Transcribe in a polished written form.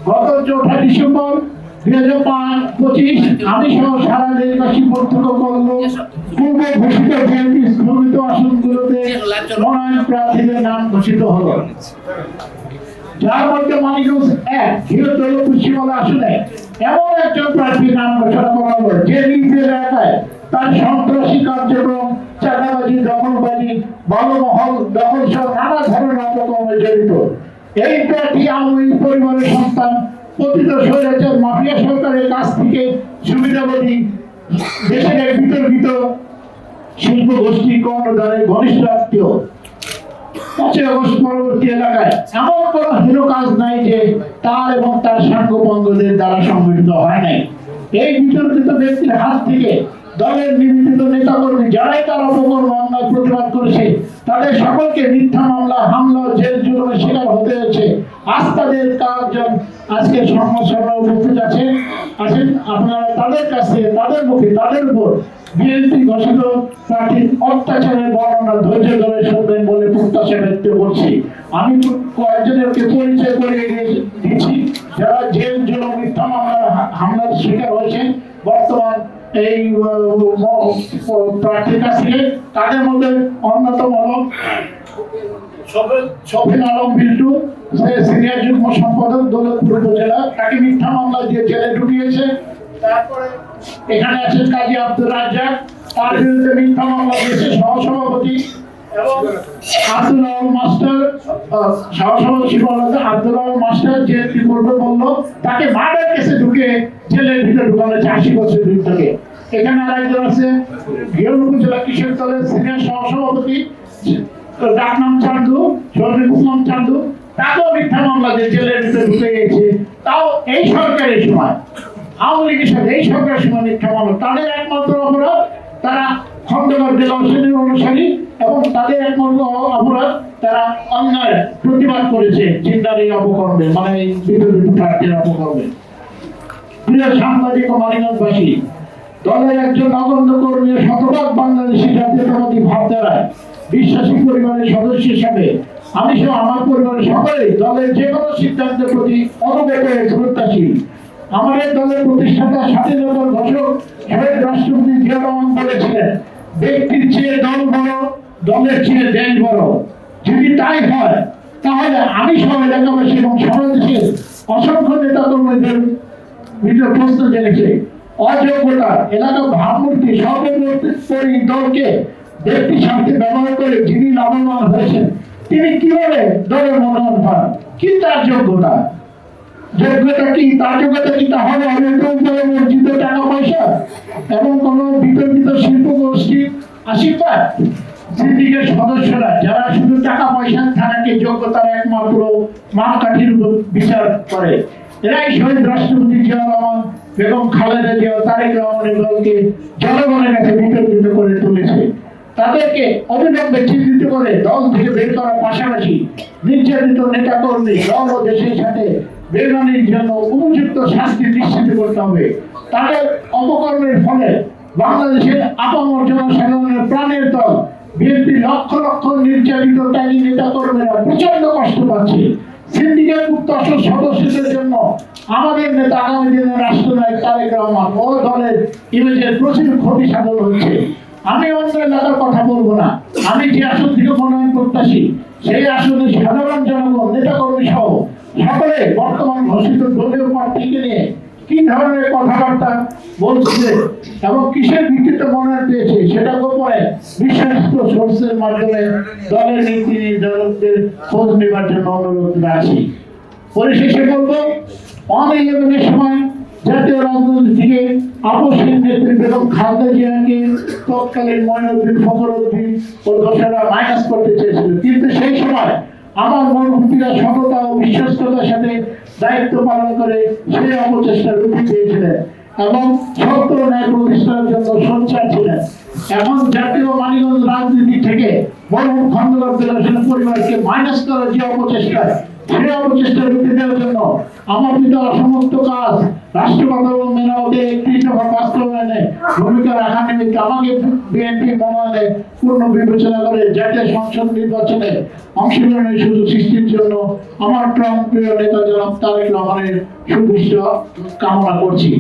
গত 4 ডিসেম্বর 2025 আমি সহ সারা দেশবাসী প্রত্যক্ষ করল পূর্বে ঘোষিত বিএনপি স্থগিত আসনগুলোতে মনোনয়ন প্রার্থীদের নাম ঘোষিত হলো, যার মধ্যে মানিকগঞ্জ 1 বৃহত্তর পশ্চিমবঙ্গ আসনে এমন একজন প্রার্থীর নাম ঘোষণা করা হলো যে নিজের এলাকায় তার সন্ত্রাসী কার্যক্রম, চাঁদাবাজি, দখলবাজি, বালুমহল দখল সহ নানা ধরনের অপকর্মে জড়িত। এই প্রার্থী আওয়ামী পরিবারের সন্তান, পতিত স্বৈরাচার মাফিয়া সরকারের কাছ থেকে সুবিধাবাদী দেশের এক বিতর্কিত শিল্প গোষ্ঠী কর্ণধারের ঘনিষ্ঠ আত্মীয়। 5 আগস্ট পরবর্তী এলাকায় এমন কোন হীন কাজ নাই যে তার এবং তার সাঙ্গপাঙ্গদের দ্বারা সংগঠিত হয় নাই। এই বিতর্কিত ব্যক্তির হাত থেকে দলের নিবেদিত নেতাকর্মী যারাই তার অপকর্ম অন্যায় প্রতিবাদ করেছে তাদের সকলকে মিথ্যা মামলা, হামলা, জেল জুলুমের শিকার হতে হয়েছে। আজ তাদের কার্যক্রম আজকে সংবাদ উপস্থিত আছেন আপনারা তাদের কাছে, তাদের মুখে, তাদের উপর বিএনপি ঘোষিত প্রার্থীর অত্যাচারের বর্ণনা ধৈর্য ধরে শুনবেন বলে প্রত্যাশা ব্যক্ত করছি। আমি কয়েকজনকে পরিচয় করে দিচ্ছি যারা জেল জুলুম, মিথ্যা মামলা, হামলার শিকার হয়েছেন বর্তমান এই প্রার্থীর কাছ থেকে। তাদের মধ্যে অন্যতম হল শফিন আলম বিল্টু, সিনিয়র যুগ্ম সম্পাদক দৌলতপুর উপজেলা, তাকে মিথ্যা মামলা দিয়ে জেলে ঢুকিয়েছে। তারপরে এখানে আছেন কাজী আব্দুর রাজ্জাক, তার বিরুদ্ধে মিথ্যা মামলা দিয়েছে সহসভাপতি, এবং আব্দুল আল মাস্টার, সহসভাপতি আব্দুল আল মাস্টার যে পূর্বে বললো তাকে মার্ডার কেসে ঢুকে জেলের ভিতরে ঢুকানো হয়েছে 80 বছরের থেকে। এখানে আরেকজন আছে ঘিওর উপজেলা কৃষক দলের সিনিয়র সহসভাপতি, তার নাম চান্দু, শরীফ ইসলাম চান্দু, তাকেও মিথ্যা মামলা দিয়ে জেলের ভিতরে ঢুকে গেছে। তাও এই সরকারের সময়, আওয়ামী লীগের সাথে এই সরকারের সময় মিথ্যা মামলা। তাদের একমাত্র অপরাধ তারা খন্দকার দেওয়ার অনুসারী, এবং তাদের একমাত্র অপরাধ তারা অন্যায় প্রতিবাদ করেছে চিন্তার এই অপকর্মে, মানে এই বিরোধী প্রার্থীর অপকর্মে। প্রিয় সাংবাদিক ও মানিকগঞ্জবাসী, দলের একজন নগণ্য কর্মী, শতভাগ বাংলাদেশী জাতীয়তাবাদী ভাবধারায় বিশ্বাসী পরিবারের সদস্য হিসাবে আমি সহ আমার পরিবারের সকলেই দলের যে কোনো সিদ্ধান্তের প্রতি অনুগত প্রত্যাশী। আমাদের দলের প্রতিষ্ঠাতা স্বাধীনতার ঘোষক শহীদ রাষ্ট্রপতি জিয়া রহমান বলেছিলেন, ব্যক্তির চেয়ে দল বড়, দলের চেয়ে দেশ বড়। যদি তাই হয় তাহলে আমি সহ এলাকাবাসী এবং সারা দেশের অসংখ্য নেতা কর্মীদের ভিতরে প্রশ্ন জেনেছে অযোগ্যতা, এলাকা ভাবমূর্তি সর্বোপরি দলকে ব্যক্তি স্বার্থে ব্যবহার করে যিনি লাভবান হয়েছেন তিনি কিভাবে দলের মনোনয়ন পান? কি তার যোগ্যতা? যোগ্যতা কি? তার যোগ্যতা কি তাহলে অর্জিত টাকা পয়সা এবং কোন বিতর্কিত শিল্প গোষ্ঠীর আশীর্বাদ? সিন্ডিকেট সদস্যরা যারা শুধু টাকা পয়সা থাকাকে যোগ্যতার একমাত্র মাপকাঠির বিচার করে, এরাই শহীদ রাষ্ট্রপতি জিয়া রহমান, বেগম খালেদা জিয়া, তারেক রহমানের দলকে জনগণের কাছে বিতর্কিত করে তুলেছে। তাদেরকে অবিলম্বে চিহ্নিত করে দল থেকে বের করার পাশাপাশি নির্যাতিত নেতা কর্মী, দল ও দেশের সাথে বেমানির জন্য উপযুক্ত শাস্তি নিশ্চিত করতে হবে। তাদের অপকর্মের ফলে বাংলাদেশের আপামর জনসাধারণের প্রাণের দল বিএনপি লক্ষ লক্ষ নির্যাতিত ত্যাগী নেতা কর্মীরা প্রচন্ড কষ্ট পাচ্ছে। সিন্ডিকেট মুক্ত সদস্যদের জন্য আমাদের নেতা আগামী দিনের রাষ্ট্রনায়ক তারেক রহমান ও দলের ইমেজের প্রচুর ক্ষতি সাধন হচ্ছে। আমি অন্য এলাকার কথা বলবো না, আমি যে আসন থেকে মনোনয়ন প্রত্যাশী সেই আসনে সাধারণ জনগণ, নেতা কর্মী সহ সকলে বর্তমান ঘোষিত দলীয় প্রার্থীকে নিয়ে কি ধরনের কথাবার্তা বলছে এবং কিসের ভিত্তিতে মনোনয়ন পেয়েছে সেটা গোপনে বিশ্বস্ত সোর্সের মাধ্যমে দলের নীতি নির্ধারকদের খোঁজ নেবার জন্য অনুরোধ রাখছি। পরিশেষে বলবো, 11-এর সময় জাতীয় রাজনীতি থেকে আপসহীন নেত্রী বেগম খালেদা জিয়াকে তৎকালীন মঈনুদ্দিন, ফখরুদ্দিন ও দোসরা মাইনাস করতে চেয়েছিল, কিন্তু সেই সময় আমার মনোভূতিরা সততা ও বিশ্বস্ততার সাথে দায়িত্ব পালন করে সেই অপচেষ্টা রুখে দিয়েছিলেন এবং সত্য ন্যায় প্রতিষ্ঠার জন্য সোচ্চার ছিলেন। এখন জাতীয় মানিকগঞ্জ রাজনীতি থেকে মরহুম খন্দকার পরিবারকে মাইনাস করার যে অপচেষ্টা সেই অপচেষ্টা রুখে দেওয়ার জন্য আমার পিতা সমস্ত কাজ রাষ্ট্রপতি এবং মেরামতে একটি দফা বাস্তবায়নে ভূমিকা রাখা নিমিত্তে আমাকে বিএনপি মনোনয়নে পূর্ণ বিবেচনা করে জাতীয় সংসদ নির্বাচনে অংশগ্রহণের সুযোগ সৃষ্টির জন্য আমার প্রিয় নেতা জনাব তারেক রহমানের সুদৃষ্ট কামনা করছি।